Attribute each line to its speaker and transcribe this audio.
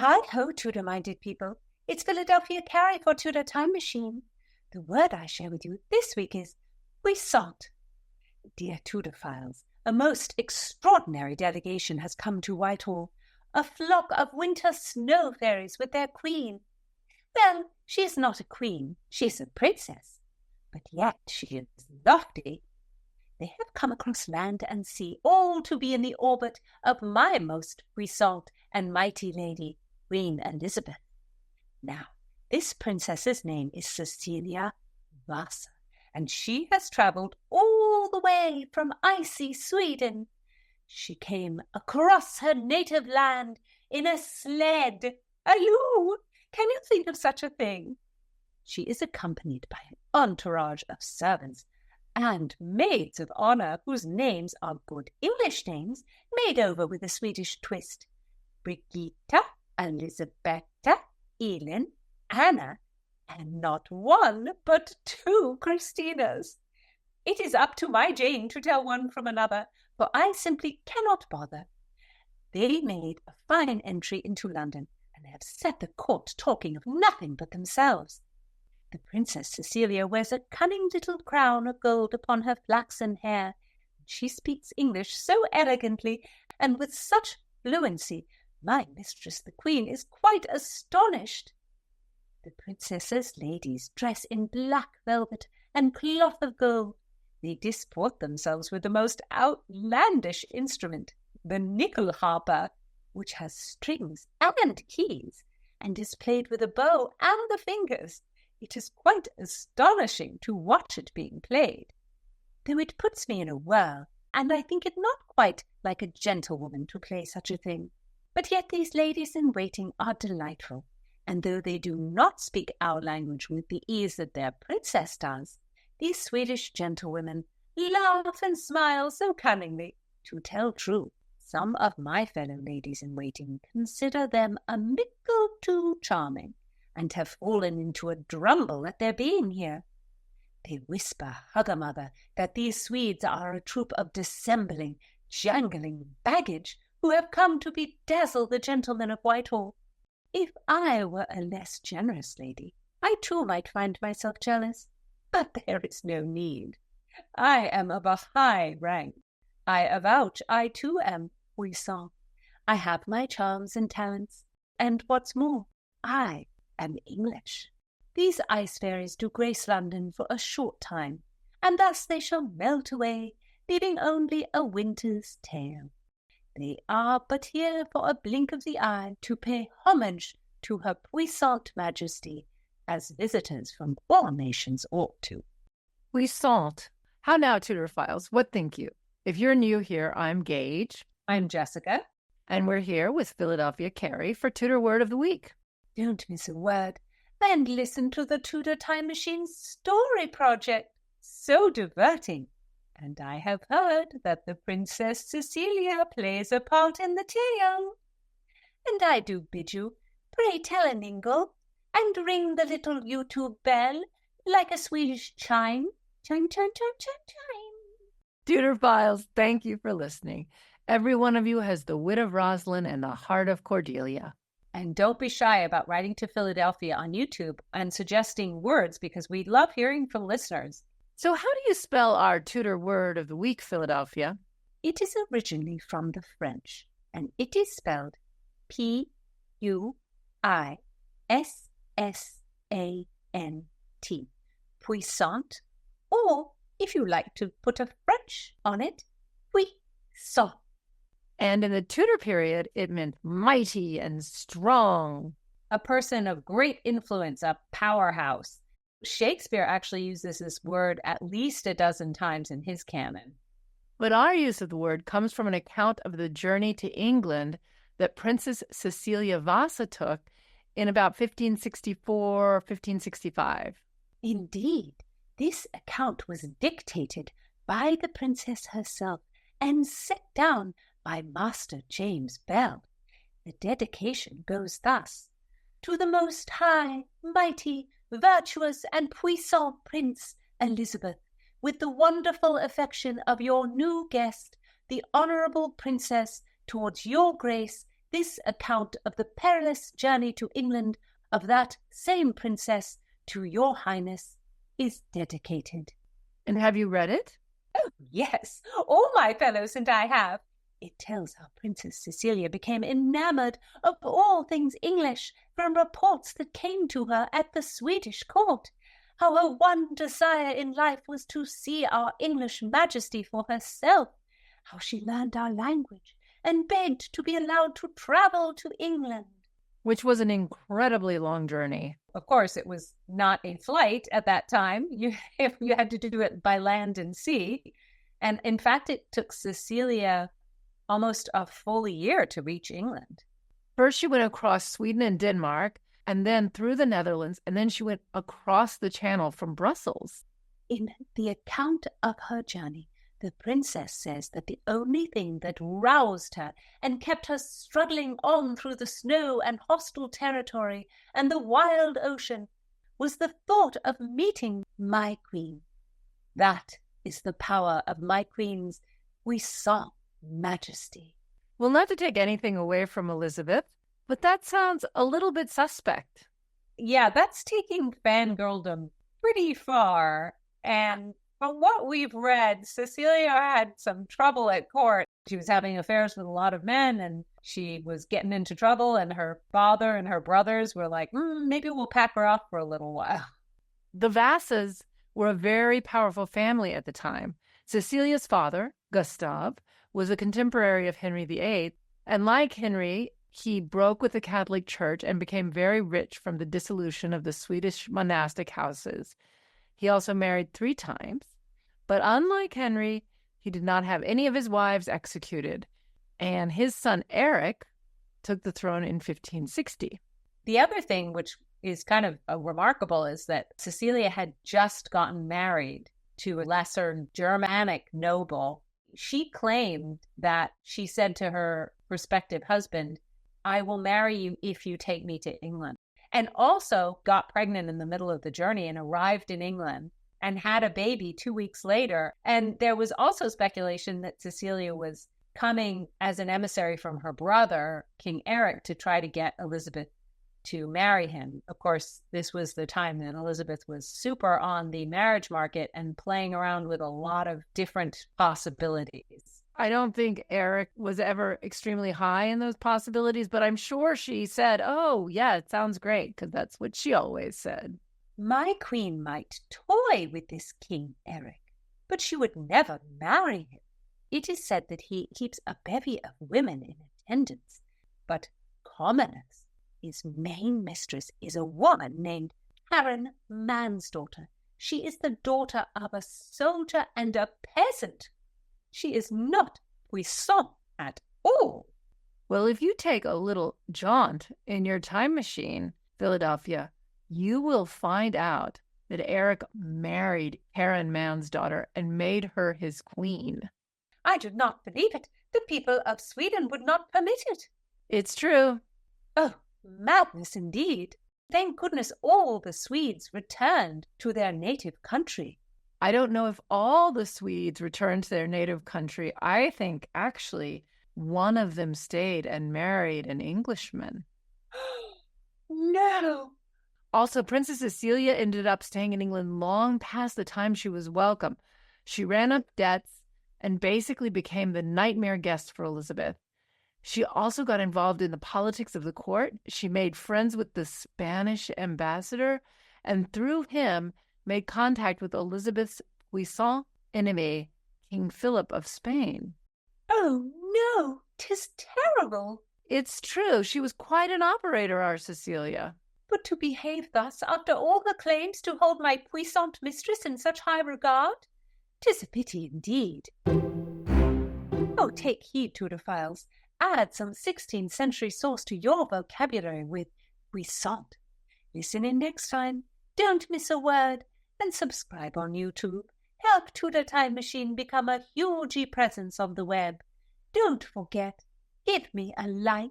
Speaker 1: Hi-ho, Tudor-minded people. It's Philadelphia Carrie for Tudor Time Machine. The word I share with you this week is puissant. Dear Tudor files, a most extraordinary delegation has come to Whitehall. A flock of winter snow fairies with their queen. Well, she is not a queen, she is a princess, but yet she is lofty. They have come across land and sea, all to be in the orbit of my most puissant and mighty lady, Queen Elizabeth. Now, this princess's name is Cecilia Vasa, and she has travelled all the way from icy Sweden. She came across her native land in a sled. Alloo! Can you think of such a thing? She is accompanied by an entourage of servants and maids of honour whose names are good English names made over with a Swedish twist. Brigitta, Elisabetta, Elin, Anna, and not one but two Christinas. It is up to my Jane to tell one from another, for I simply cannot bother. They made a fine entry into London, and have set the court talking of nothing but themselves. The Princess Cecilia wears a cunning little crown of gold upon her flaxen hair. She speaks English so elegantly and with such fluency, my mistress the Queen is quite astonished. The princess's ladies dress in black velvet and cloth of gold. They disport themselves with the most outlandish instrument, the nickel harper, which has strings and keys, and is played with a bow and the fingers. It is quite astonishing to watch it being played, though it puts me in a whirl, and I think it not quite like a gentlewoman to play such a thing. But yet these ladies-in-waiting are delightful, and though they do not speak our language with the ease that their princess does, these Swedish gentlewomen laugh and smile so cunningly. To tell true, some of my fellow ladies-in-waiting consider them a mickle too charming, and have fallen into a drumble at their being here. They whisper, hug-a-mother, that these Swedes are a troop of dissembling, jangling baggage who have come to bedazzle the gentlemen of Whitehall. If I were a less generous lady, I too might find myself jealous, but there is no need. I am of a high rank. I avouch I too am puissant. I have my charms and talents, and what's more, I am English. These ice fairies do grace London for a short time, and thus they shall melt away, leaving only a winter's tale. They are but here for a blink of the eye to pay homage to her puissant majesty, as visitors from all nations ought to.
Speaker 2: Puissant. How now, Tudor Files? What think you? If you're new here, I'm Gage.
Speaker 1: I'm Jessica.
Speaker 2: And we're here with Philadelphia Carrie for Tudor Word of the Week.
Speaker 1: Don't miss a word, and listen to the Tudor Time Machine Story Project. So diverting. And I have heard that the Princess Cecilia plays a part in the tale. And I do bid you, pray tell a ningle, and ring the little YouTube bell like a Swedish chime. Chime, chime, chime, chime, chime.
Speaker 2: Tudor Files, thank you for listening. Every one of you has the wit of Rosalind and the heart of Cordelia.
Speaker 1: And don't be shy about writing to Philadelphia on YouTube and suggesting words, because we love hearing from listeners.
Speaker 2: So how do you spell our Tudor Word of the Week, Philadelphia?
Speaker 1: It is originally from the French, and it is spelled P-U-I-S-S-A-N-T. Puissant, or if you like to put a French on it, puissant.
Speaker 2: And in the Tudor period, it meant mighty and strong.
Speaker 1: A person of great influence, a powerhouse. Shakespeare actually uses this word at least a dozen times in his canon.
Speaker 2: But our use of the word comes from an account of the journey to England that Princess Cecilia Vasa took in about 1564, 1565.
Speaker 1: Indeed, this account was dictated by the princess herself and set down by Master James Bell. The dedication goes thus: To the most high, mighty, virtuous and puissant Prince Elizabeth, with the wonderful affection of your new guest, the Honourable Princess, towards your Grace, this account of the perilous journey to England of that same princess to your highness is dedicated.
Speaker 2: And have you read it?
Speaker 1: Oh, yes, all my fellows and I have. It tells how Princess Cecilia became enamored of all things English from reports that came to her at the Swedish court, how her one desire in life was to see our English Majesty for herself, how she learned our language and begged to be allowed to travel to England.
Speaker 2: Which was an incredibly long journey.
Speaker 1: Of course, it was not a flight at that time. You had to do it by land and sea. And in fact, it took Cecilia almost a full year to reach England.
Speaker 2: First, she went across Sweden and Denmark, and then through the Netherlands, and then she went across the Channel from Brussels.
Speaker 1: In the account of her journey, the princess says that the only thing that roused her and kept her struggling on through the snow and hostile territory and the wild ocean was the thought of meeting my queen. That is the power of my queen's puissant majesty.
Speaker 2: Well, not to take anything away from Elizabeth, but that sounds a little bit suspect.
Speaker 1: Yeah, that's taking fangirldom pretty far. And from what we've read, Cecilia had some trouble at court. She was having affairs with a lot of men, and she was getting into trouble, and her father and her brothers were like, maybe we'll pack her off for a little while.
Speaker 2: The Vasas were a very powerful family at the time. Cecilia's father, Gustav, was a contemporary of Henry VIII, and like Henry, he broke with the Catholic Church and became very rich from the dissolution of the Swedish monastic houses. He also married 3 times, but unlike Henry, he did not have any of his wives executed, and his son Eric took the throne in 1560.
Speaker 1: The other thing, which is kind of remarkable, is that Cecilia had just gotten married to a lesser Germanic noble. She claimed that she said to her prospective husband, "I will marry you if you take me to England," and also got pregnant in the middle of the journey and arrived in England and had a baby 2 weeks later. And there was also speculation that Cecilia was coming as an emissary from her brother, King Eric, to try to get Elizabeth to marry him. Of course, this was the time that Elizabeth was super on the marriage market and playing around with a lot of different possibilities.
Speaker 2: I don't think Eric was ever extremely high in those possibilities, but I'm sure she said, "Oh, yeah, it sounds great," because that's what she always said.
Speaker 1: My queen might toy with this King Eric, but she would never marry him. It is said that he keeps a bevy of women in attendance, but commoners. His main mistress is a woman named Karen Mansdaughter. She is the daughter of a soldier and a peasant. She is not puissant at all.
Speaker 2: Well, if you take a little jaunt in your time machine, Philadelphia, you will find out that Eric married Karen Mansdaughter and made her his queen.
Speaker 1: I do not believe it. The people of Sweden would not permit it.
Speaker 2: It's true.
Speaker 1: Oh, madness indeed. Thank goodness all the Swedes returned to their native country.
Speaker 2: I don't know if all the Swedes returned to their native country. I think actually one of them stayed and married an Englishman.
Speaker 1: No.
Speaker 2: Also, Princess Cecilia ended up staying in England long past the time she was welcome. She ran up debts and basically became the nightmare guest for Elizabeth. She also got involved in the politics of the court. She made friends with the Spanish ambassador, and through him made contact with Elizabeth's puissant enemy, King Philip of Spain.
Speaker 1: Oh, no, 'tis terrible.
Speaker 2: It's true. She was quite an operator, our Cecilia.
Speaker 1: But to behave thus after all her claims to hold my puissant mistress in such high regard, 'tis a pity indeed. Oh, take heed, Tudorphiles. Add some 16th century source to your vocabulary with puissant. Listen in next time, don't miss a word, and subscribe on YouTube. Help Tudor Time Machine become a huge presence on the web. Don't forget, give me a like.